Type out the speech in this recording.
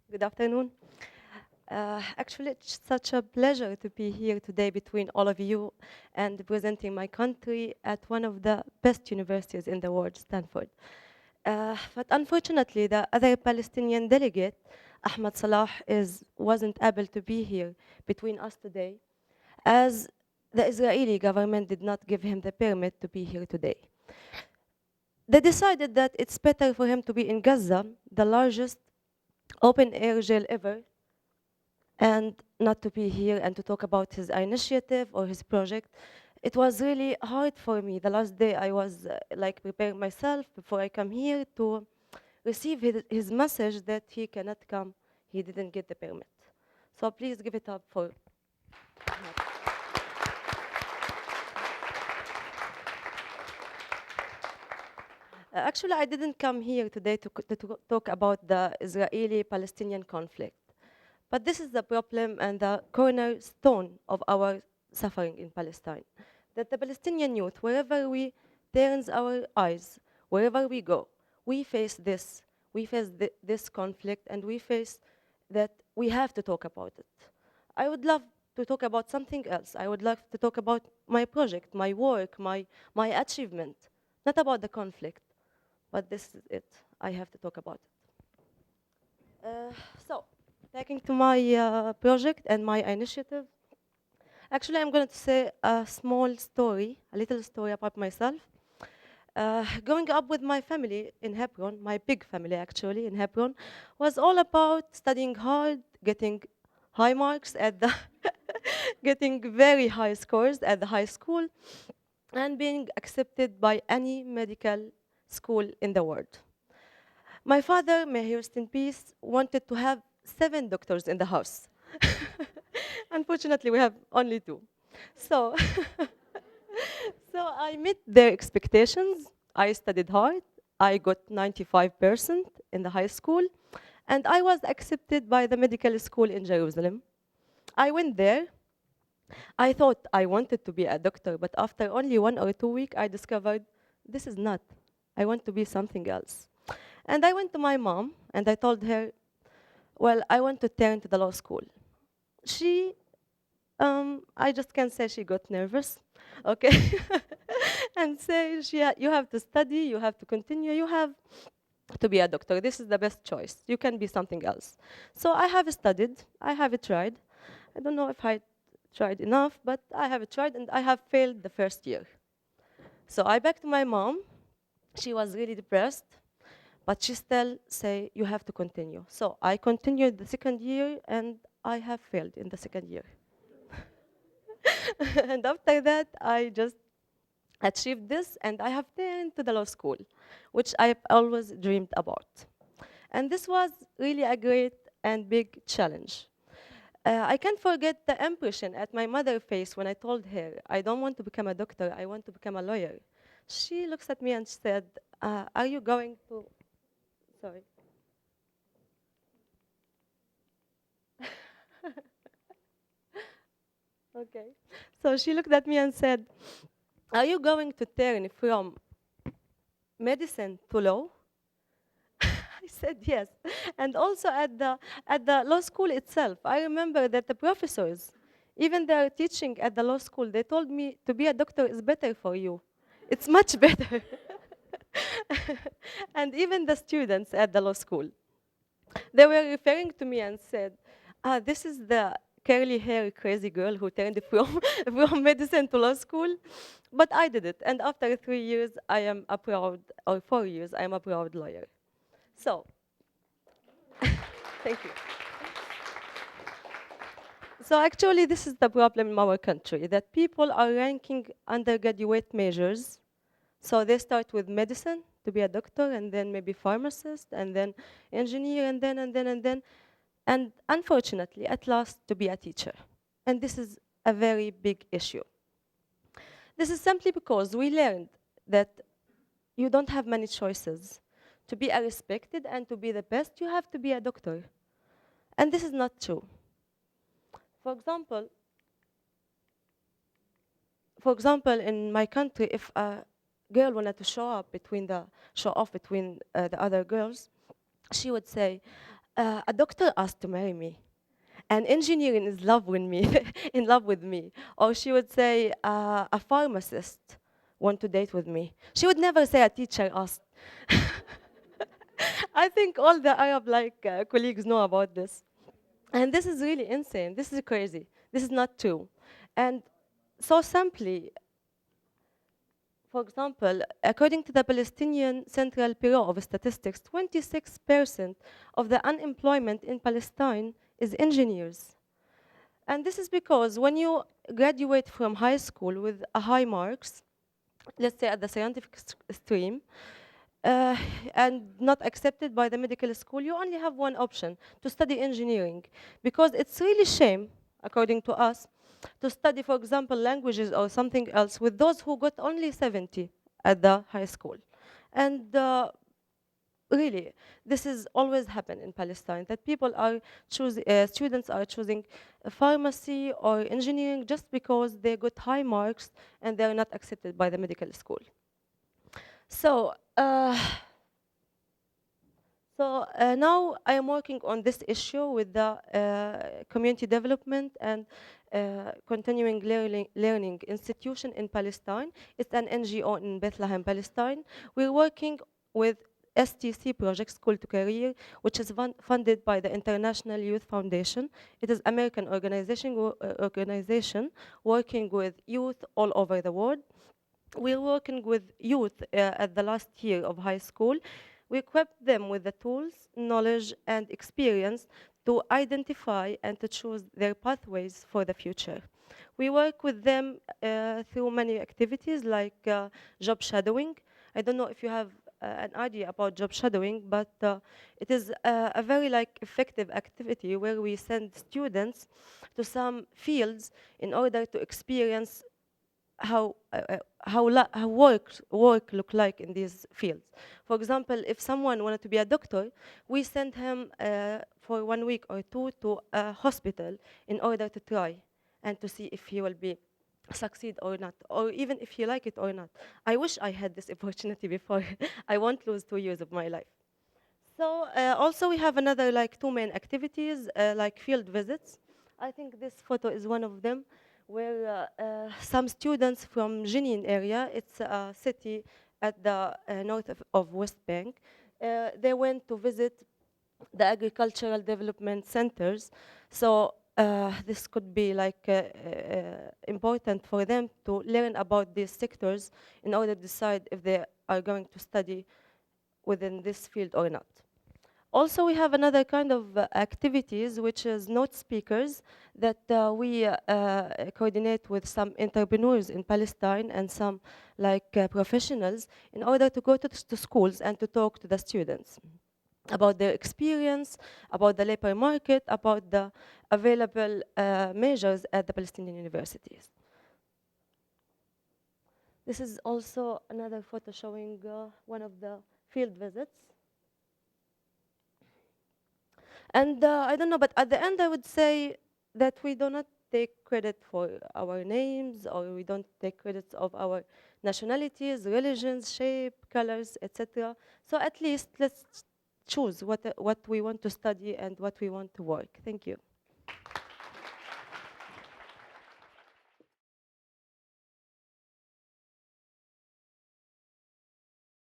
Good afternoon. Actually, it's such a pleasure to be here today between all of you and presenting my country at one of the best universities in the world, Stanford. But unfortunately, the other Palestinian delegate, Ahmad Salah, wasn't able to be here between us today, as the Israeli government did not give him the permit to be here today. They decided that it's better for him to be in Gaza, the largest open-air jail ever, and not to be here and to talk about his initiative or his project. It was really hard for me. The last day I was like preparing myself before I come here to receive his message that he cannot come. He didn't get the permit. So please give it up for Ahmed. Actually, I didn't come here today to talk about the Israeli-Palestinian conflict. But this is the problem and the cornerstone of our suffering in Palestine. That the Palestinian youth, wherever we turn our eyes, wherever we go, we face this. We face this conflict, and we face that we have to talk about it. I would love to talk about something else. I would love to talk about my project, my work, my achievement, not about the conflict. But this is it. I have to talk about it. So, taking to my project and my initiative, actually, I'm going to say a small story, a little story about myself. Growing up with my family in Hebron, my big family actually in Hebron, was all about studying hard, getting high marks at the, getting very high scores at the high school, and being accepted by any medical school in the world. My father, may he rest in peace, wanted to have 7 doctors in the house. Unfortunately, we have only 2. So, so I met their expectations. I studied hard. I got 95% in the high school, and I was accepted by the medical school in Jerusalem. I went there. I thought I wanted to be a doctor, but after only 1 or 2 weeks, I discovered this is not. I want to be something else. And I went to my mom and I told her, well, I want to turn to the law school. She, I just can say she got nervous, okay? And say, you have to study, you have to continue, you have to be a doctor. This is the best choice. You can be something else. So I have studied, I have tried. I don't know if I tried enough, but I have tried and I have failed the first year. So I back to my mom. She was really depressed. But she still say, you have to continue. So I continued the second year, and I have failed in the second year. And after that, I just achieved this, and I have turned to the law school, which I've always dreamed about. And this was really a great and big challenge. I can't forget the impression at my mother's face when I told her, I don't want to become a doctor, I want to become a lawyer. She looks at me and said, are you going to, sorry. Okay. So she looked at me and said, are you going to turn from medicine to law? I said yes. And also at the law school itself, I remember that the professors, even they are teaching at the law school, they told me to be a doctor is better for you. It's much better. And even the students at the law school, they were referring to me and said, this is the curly hair crazy girl who turned from, from medicine to law school. But I did it. And after 3 years, I am a proud, or 4 years, I am a proud lawyer. So, thank you. So actually, this is the problem in our country, that people are ranking undergraduate majors. So they start with medicine to be a doctor, and then maybe pharmacist, and then engineer, and then. And unfortunately, at last, to be a teacher. And this is a very big issue. This is simply because we learned that you don't have many choices. To be a respected and to be the best, you have to be a doctor. And this is not true. For example, in my country, if a girl wanted to show off between the other girls, she would say, A doctor asked to marry me. An engineer is love with me, in love with me. Or she would say, a pharmacist want to date with me. She would never say a teacher asked. I think all the Arab colleagues know about this. And this is really insane. This is crazy. This is not true. And so simply, for example, according to the Palestinian Central Bureau of Statistics, 26% of the unemployment in Palestine is engineers. And this is because when you graduate from high school with a high marks, let's say at the scientific stream, uh, and not accepted by the medical school, you only have one option, to study engineering. Because it's really shame, according to us, to study, for example, languages or something else with those who got only 70 at the high school. And really, this is always happen in Palestine, that people are choosing, students are choosing pharmacy or engineering just because they got high marks and they are not accepted by the medical school. So, now I am working on this issue with the community development and continuing learning institution in Palestine. It's an NGO in Bethlehem, Palestine. We're working with STC project, School to Career, which is funded by the International Youth Foundation. It is American organization working with youth all over the world. We're working with youth at the last year of high school. We equip them with the tools, knowledge, and experience to identify and to choose their pathways for the future. We work with them through many activities like job shadowing. I don't know if you have an idea about job shadowing, but it is a very effective activity where we send students to some fields in order to experience how work look like in these fields. For example, if someone wanted to be a doctor, we send him for 1 week or two to a hospital in order to try and to see if he will be succeed or not, or even if he like it or not. I wish I had this opportunity before. I won't lose 2 years of my life. So also we have another two main activities like field visits. I think this photo is one of them, where some students from Jenin area, it's a city at the north of West Bank, they went to visit the agricultural development centers. So this could be important for them to learn about these sectors in order to decide if they are going to study within this field or not. Also, we have another kind of activities, which is note speakers that we coordinate with some entrepreneurs in Palestine and some professionals in order to go to schools and to talk to the students about their experience, about the labor market, about the available measures at the Palestinian universities. This is also another photo showing one of the field visits. And I don't know, but at the end, I would say that we do not take credit for our names, or we don't take credits of our nationalities, religions, shape, colors, etc. So at least let's choose what we want to study and what we want to work. Thank you.